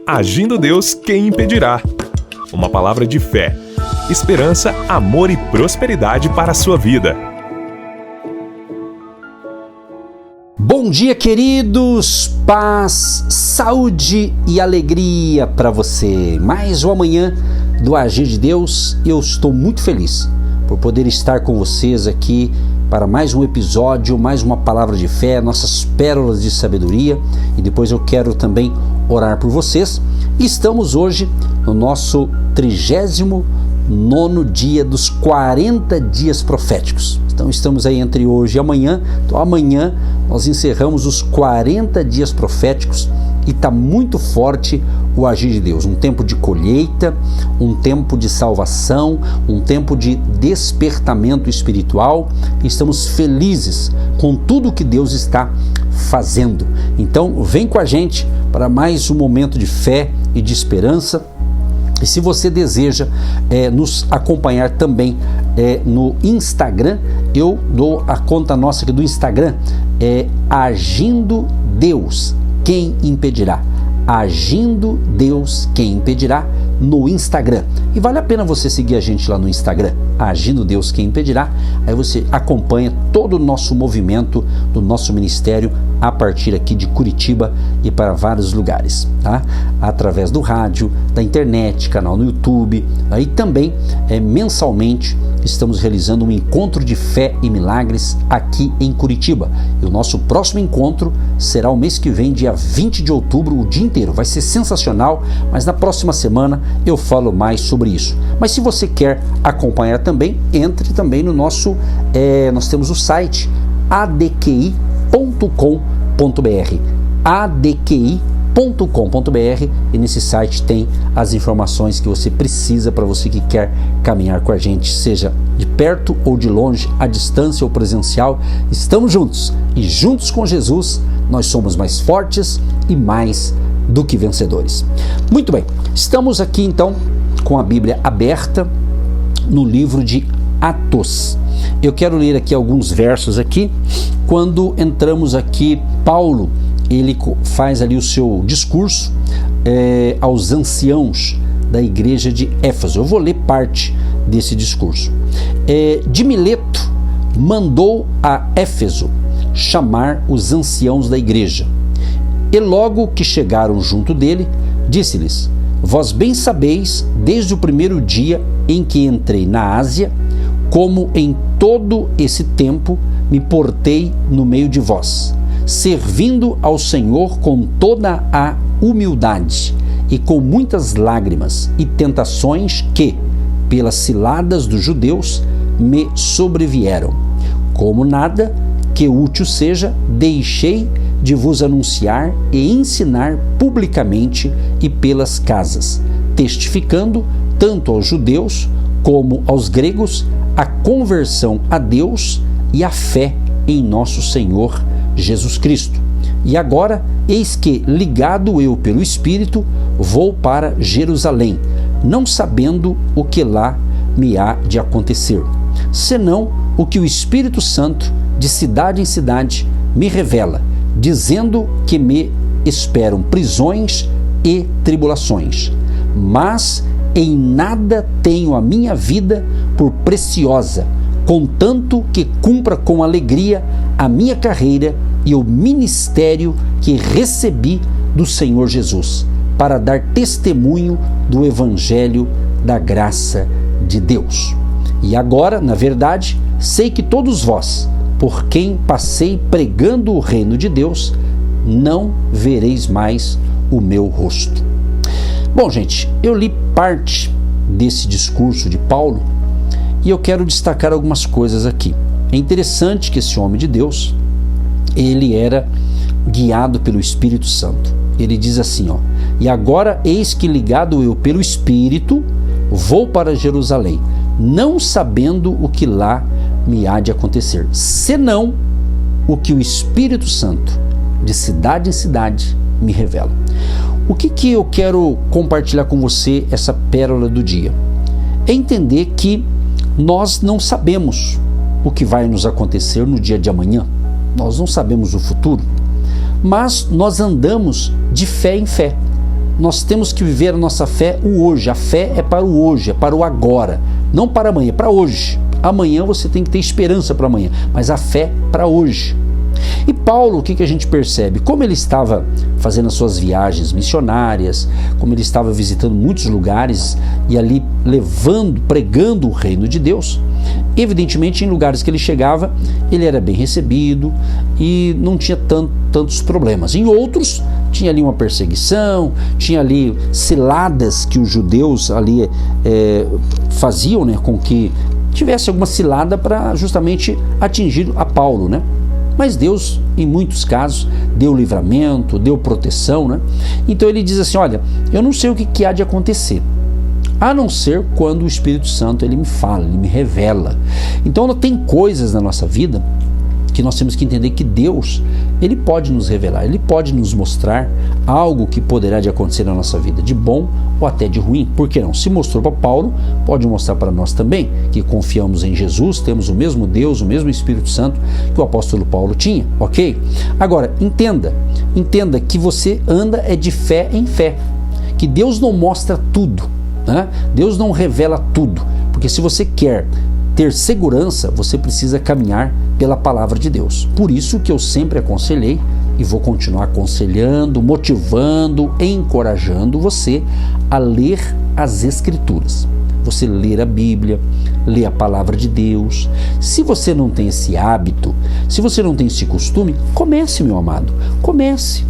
Agindo Deus, quem impedirá? Uma palavra de fé, esperança, amor e prosperidade para a sua vida. Bom dia, queridos! Paz, saúde e alegria para você. Mais uma manhã do Agir de Deus. Eu estou muito feliz por poder estar com vocês aqui para mais um episódio, mais uma palavra de fé, nossas pérolas de sabedoria, e depois eu quero também orar por vocês. Estamos hoje no nosso 39º dia dos 40 dias proféticos. Então estamos aí entre hoje e amanhã. Então amanhã nós encerramos os 40 dias proféticos e está muito forte o agir de Deus. Um tempo de colheita, um tempo de salvação, um tempo de despertamento espiritual. Estamos felizes com tudo que Deus está fazendo. Então vem com a gente para mais um momento de fé e de esperança. E se você deseja nos acompanhar também no Instagram, eu dou a conta nossa aqui do Instagram, Agindo Deus, quem impedirá? Agindo Deus, quem impedirá? No Instagram. E vale a pena você seguir a gente lá no Instagram, Agindo Deus, quem impedirá? Aí você acompanha todo o nosso movimento do nosso ministério a partir aqui de Curitiba e para vários lugares, tá? Através do rádio, da internet, canal no YouTube. Aí também mensalmente estamos realizando um encontro de fé e milagres aqui em Curitiba. E o nosso próximo encontro será o mês que vem, dia 20 de outubro, o dia inteiro. Vai ser sensacional, mas na próxima semana eu falo mais sobre isso. Mas se você quer acompanhar também, entre também no nosso, nós temos o site adqi.com.br, adqi.com.br, e nesse site tem as informações que você precisa para você que quer caminhar com a gente, seja de perto ou de longe, à distância ou presencial. Estamos juntos, e juntos com Jesus nós somos mais fortes e mais do que vencedores. Muito bem, estamos aqui então com a Bíblia aberta no livro de Atos. Eu quero ler aqui alguns versos aqui. Quando entramos aqui, Paulo, ele faz ali o seu discurso aos anciãos da igreja de Éfeso. Eu vou ler parte desse discurso. De Mileto mandou a Éfeso chamar os anciãos da igreja. E logo que chegaram junto dele, disse-lhes: vós bem sabeis, desde o primeiro dia em que entrei na Ásia, como em todo esse tempo me portei no meio de vós, servindo ao Senhor com toda a humildade e com muitas lágrimas e tentações que, pelas ciladas dos judeus, me sobrevieram. Como nada que útil seja, deixei de vos anunciar e ensinar publicamente e pelas casas, testificando tanto aos judeus como aos gregos a conversão a Deus e a fé em nosso Senhor Jesus Cristo. E agora, eis que, ligado eu pelo Espírito, vou para Jerusalém, não sabendo o que lá me há de acontecer, senão o que o Espírito Santo, de cidade em cidade, me revela, dizendo que me esperam prisões e tribulações. Mas em nada tenho a minha vida por preciosa, contanto que cumpra com alegria a minha carreira e o ministério que recebi do Senhor Jesus, para dar testemunho do Evangelho da graça de Deus. E agora, na verdade, sei que todos vós, por quem passei pregando o reino de Deus, não vereis mais o meu rosto. Bom, gente, eu li parte desse discurso de Paulo e eu quero destacar algumas coisas aqui. É interessante que esse homem de Deus, ele era guiado pelo Espírito Santo. Ele diz assim, e agora eis que, ligado eu pelo Espírito, vou para Jerusalém, não sabendo o que lá me há de acontecer, senão o que o Espírito Santo, de cidade em cidade, me revela. O que eu quero compartilhar com você, essa pérola do dia? É entender que nós não sabemos o que vai nos acontecer no dia de amanhã. Nós não sabemos o futuro, mas nós andamos de fé em fé. nós temos que viver a nossa fé o hoje. A fé é para o hoje, é para o agora, não para amanhã, é para hoje. Amanhã você tem que ter esperança para amanhã, mas a fé para hoje. E Paulo, o que a gente percebe? Como ele estava fazendo as suas viagens missionárias, como ele estava visitando muitos lugares e ali pregando o reino de Deus, evidentemente em lugares que ele chegava, ele era bem recebido e não tinha tantos problemas. Em outros, tinha ali uma perseguição, tinha ali ciladas que os judeus ali faziam, né, com que tivesse alguma cilada para justamente atingir a Paulo, né? Mas Deus, em muitos casos, deu livramento, deu proteção, né? Então ele diz assim, olha, eu não sei o que há de acontecer, a não ser quando o Espírito Santo ele me fala, ele me revela. Então tem coisas na nossa vida que nós temos que entender que Deus, ele pode nos revelar, ele pode nos mostrar algo que poderá de acontecer na nossa vida, de bom ou até de ruim. Por que não? Se mostrou para Paulo, pode mostrar para nós também, que confiamos em Jesus, temos o mesmo Deus, o mesmo Espírito Santo que o apóstolo Paulo tinha, ok? Agora, entenda que você anda de fé em fé, que Deus não mostra tudo, né? Deus não revela tudo, porque se você quer ter segurança, você precisa caminhar pela palavra de Deus. Por isso que eu sempre aconselhei e vou continuar aconselhando, motivando, encorajando você a ler as Escrituras. Você ler a Bíblia, ler a palavra de Deus. Se você não tem esse hábito, se você não tem esse costume, comece, meu amado, comece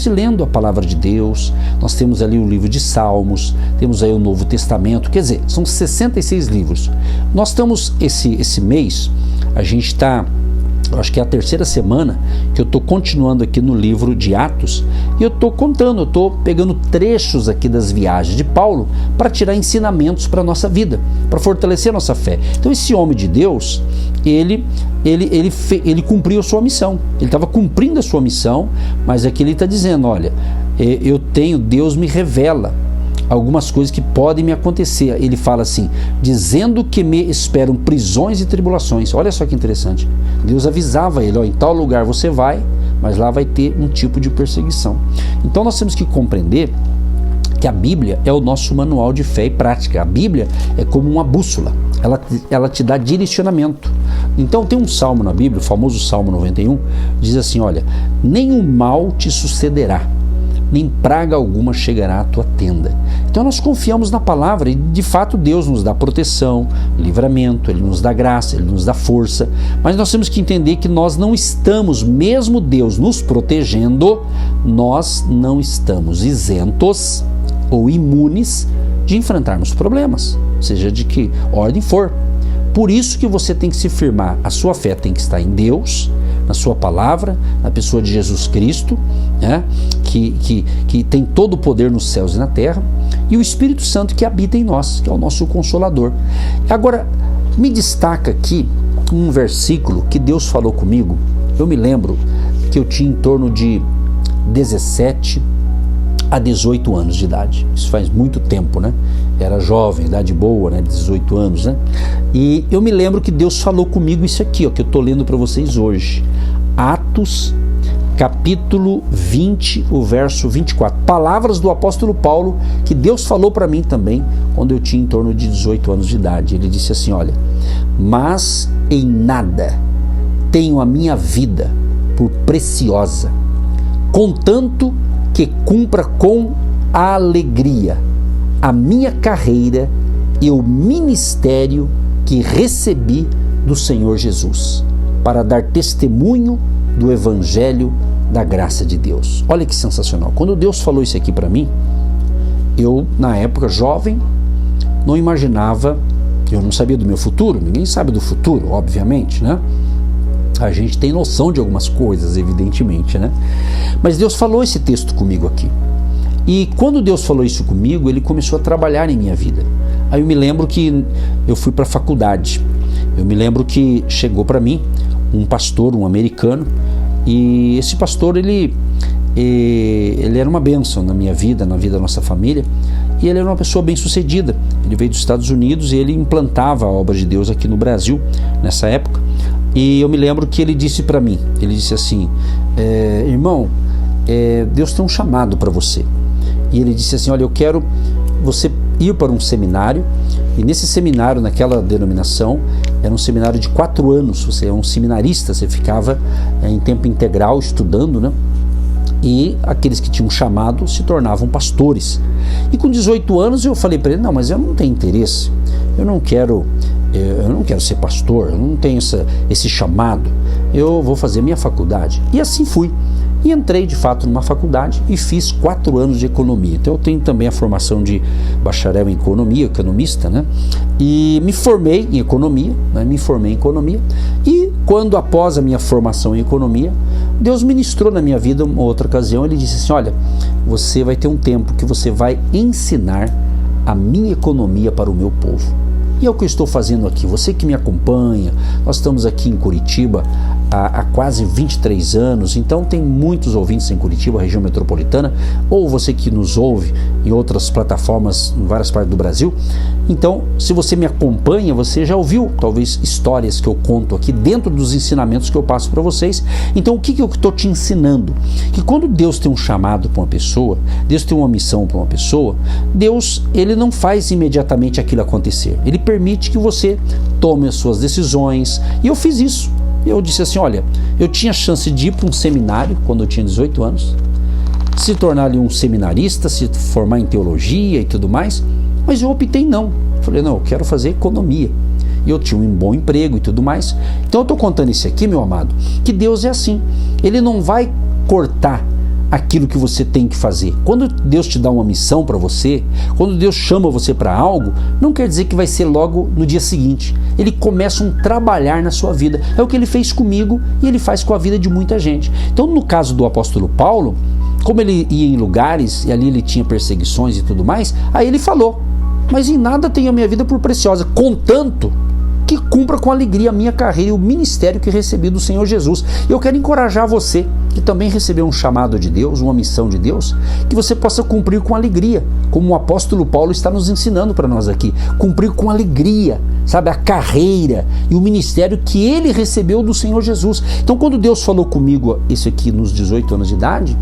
lendo a palavra de Deus. Nós temos ali o livro de Salmos, temos aí o Novo Testamento, quer dizer, são 66 livros. Nós estamos, esse mês, a gente está, eu acho que é a terceira semana que eu estou continuando aqui no livro de Atos, e eu estou contando, eu estou pegando trechos aqui das viagens de Paulo para tirar ensinamentos para a nossa vida, para fortalecer a nossa fé. Então esse homem de Deus, ele cumpriu a sua missão, ele estava cumprindo a sua missão, mas aqui ele está dizendo, olha, Deus me revela algumas coisas que podem me acontecer. Ele fala assim, dizendo que me esperam prisões e tribulações. Olha só que interessante, Deus avisava ele, ó, em tal lugar você vai, mas lá vai ter um tipo de perseguição. Então nós temos que compreender que a Bíblia é o nosso manual de fé e prática. A Bíblia é como uma bússola, ela te dá direcionamento. Então tem um salmo na Bíblia, o famoso Salmo 91, diz assim, olha, nenhum mal te sucederá, nem praga alguma chegará à tua tenda. Então nós confiamos na palavra e de fato Deus nos dá proteção, livramento, Ele nos dá graça, Ele nos dá força, mas nós temos que entender que nós não estamos, mesmo Deus nos protegendo, nós não estamos isentos ou imunes de enfrentarmos problemas, seja de que ordem for. Por isso que você tem que se firmar, a sua fé tem que estar em Deus, na sua palavra, na pessoa de Jesus Cristo, né? que tem todo o poder nos céus e na terra, e o Espírito Santo que habita em nós, que é o nosso Consolador. Agora, me destaca aqui um versículo que Deus falou comigo. Eu me lembro que eu tinha em torno de 17 a 18 anos de idade. Isso faz muito tempo, né? Era jovem, idade boa, né? 18 anos, né? E eu me lembro que Deus falou comigo isso aqui, ó, que eu estou lendo para vocês hoje. Atos, capítulo 20, o verso 24. Palavras do apóstolo Paulo, que Deus falou para mim também, quando eu tinha em torno de 18 anos de idade. Ele disse assim, olha, mas em nada tenho a minha vida por preciosa, contanto que cumpra com alegria a minha carreira e o ministério que recebi do Senhor Jesus, para dar testemunho do Evangelho da graça de Deus. Olha que sensacional. Quando Deus falou isso aqui para mim, eu, na época, jovem, não imaginava, eu não sabia do meu futuro, ninguém sabe do futuro, obviamente, né? A gente tem noção de algumas coisas, evidentemente, né? Mas Deus falou esse texto comigo aqui. E quando Deus falou isso comigo, Ele começou a trabalhar em minha vida. Aí eu me lembro que eu fui para a faculdade. Eu me lembro que chegou para mim um pastor, um americano, e esse pastor, ele era uma bênção na minha vida, na vida da nossa família, e ele era uma pessoa bem sucedida. Ele veio dos Estados Unidos e ele implantava a obra de Deus aqui no Brasil, nessa época. E eu me lembro que ele disse para mim, ele disse assim, irmão, Deus tem um chamado para você. e ele disse assim: olha, eu quero você ir para um seminário, e nesse seminário, naquela denominação, era um seminário de 4 anos, você é um seminarista, você ficava em tempo integral estudando, né? E aqueles que tinham chamado se tornavam pastores. E com 18 anos eu falei para ele: não, mas eu não tenho interesse, eu não quero ser pastor, eu não tenho esse chamado, eu vou fazer minha faculdade. E assim fui. E entrei de fato numa faculdade e fiz 4 anos de economia. Então eu tenho também a formação de bacharel em economia, economista, né? E me formei em economia, E quando, após a minha formação em economia, Deus ministrou na minha vida uma outra ocasião. Ele disse assim: olha, você vai ter um tempo que você vai ensinar a minha economia para o meu povo. E é o que eu estou fazendo aqui. Você que me acompanha, nós estamos aqui em Curitiba há quase 23 anos, então tem muitos ouvintes em Curitiba, região metropolitana, ou você que nos ouve em outras plataformas em várias partes do Brasil. Então, se você me acompanha, você já ouviu talvez histórias que eu conto aqui dentro dos ensinamentos que eu passo para vocês. Então, o que eu estou te ensinando? Que quando Deus tem um chamado para uma pessoa, Deus tem uma missão para uma pessoa, Deus, ele não faz imediatamente aquilo acontecer. Ele permite que você tome as suas decisões. E eu fiz isso. Eu disse assim: olha, eu tinha chance de ir para um seminário quando eu tinha 18 anos, se tornar ali um seminarista, se formar em teologia e tudo mais, mas eu optei não. Falei: não, eu quero fazer economia. E eu tinha um bom emprego e tudo mais. Então eu estou contando isso aqui, meu amado, que Deus é assim. Ele não vai cortar aquilo que você tem que fazer. Quando Deus te dá uma missão para você, quando Deus chama você para algo, não quer dizer que vai ser logo no dia seguinte. Ele começa um trabalhar na sua vida. É o que ele fez comigo e ele faz com a vida de muita gente. Então, no caso do apóstolo Paulo, como ele ia em lugares e ali ele tinha perseguições e tudo mais, aí ele falou: mas em nada tenho a minha vida por preciosa, contanto que cumpra com alegria a minha carreira e o ministério que recebi do Senhor Jesus. Eu quero encorajar você que também recebeu um chamado de Deus, uma missão de Deus, que você possa cumprir com alegria, como o apóstolo Paulo está nos ensinando para nós aqui. Cumprir com alegria, sabe, a carreira e o ministério que ele recebeu do Senhor Jesus. Então, quando Deus falou comigo isso aqui nos 18 anos de idade,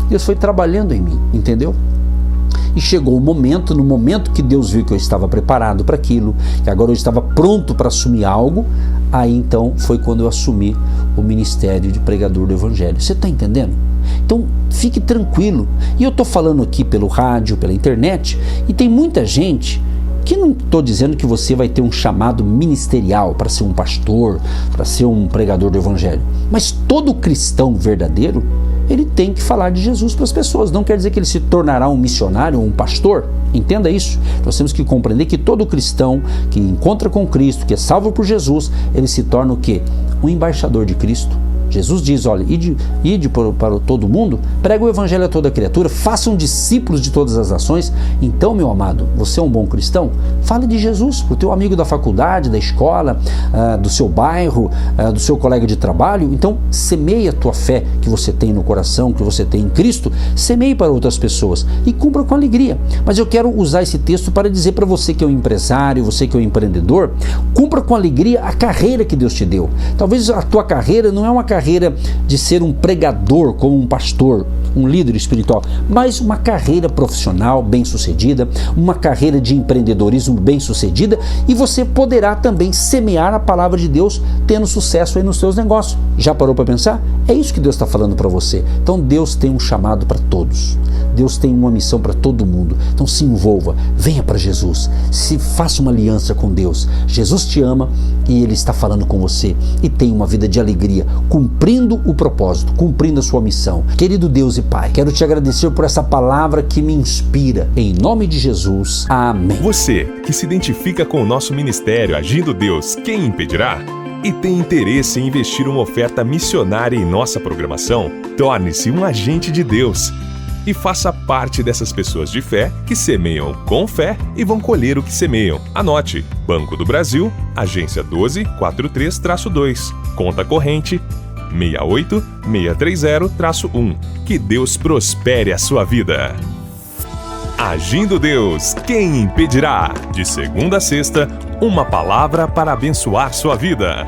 Deus foi trabalhando em mim, entendeu? E chegou o momento, no momento que Deus viu que eu estava preparado para aquilo, que agora eu estava pronto para assumir algo, aí então foi quando eu assumi o ministério de pregador do Evangelho. Você está entendendo? Então fique tranquilo. E eu estou falando aqui pelo rádio, pela internet, e tem muita gente que não estou dizendo que você vai ter um chamado ministerial para ser um pastor, para ser um pregador do Evangelho. Mas todo cristão verdadeiro, ele tem que falar de Jesus para as pessoas. Não quer dizer que ele se tornará um missionário ou um pastor. Entenda isso. Nós temos que compreender que todo cristão que encontra com Cristo, que é salvo por Jesus, ele se torna o quê? Um embaixador de Cristo. Jesus diz: olha, ide para todo mundo, prega o evangelho a toda criatura, façam discípulos de todas as nações. Então, meu amado, você é um bom cristão? Fale de Jesus para o teu amigo da faculdade, da escola, do seu bairro, do seu colega de trabalho. Então, semeie a tua fé que você tem no coração, que você tem em Cristo, semeie para outras pessoas e cumpra com alegria. Mas eu quero usar esse texto para dizer para você que é um empresário, você que é um empreendedor, cumpra com alegria a carreira que Deus te deu. Talvez a tua carreira não é uma carreira de ser um pregador como um pastor, um líder espiritual, mas uma carreira profissional bem-sucedida, uma carreira de empreendedorismo bem-sucedida, e você poderá também semear a palavra de Deus tendo sucesso aí nos seus negócios. Já parou para pensar? É isso que Deus está falando para você. Então Deus tem um chamado para todos. Deus tem uma missão para todo mundo. Então se envolva, venha para Jesus, se faça uma aliança com Deus. Jesus te ama e Ele está falando com você, e tem uma vida de alegria, cumprindo o propósito, cumprindo a sua missão. Querido Deus e Pai, quero te agradecer por essa palavra que me inspira. Em nome de Jesus, amém. Você que se identifica com o nosso ministério Agindo Deus, quem impedirá? E tem interesse em investir uma oferta missionária em nossa programação? Torne-se um agente de Deus e faça parte dessas pessoas de fé que semeiam com fé e vão colher o que semeiam. Anote: Banco do Brasil, agência 1243-2, conta corrente 68630-1. Que Deus prospere a sua vida. Agindo Deus, quem impedirá? De segunda a sexta, uma palavra para abençoar sua vida.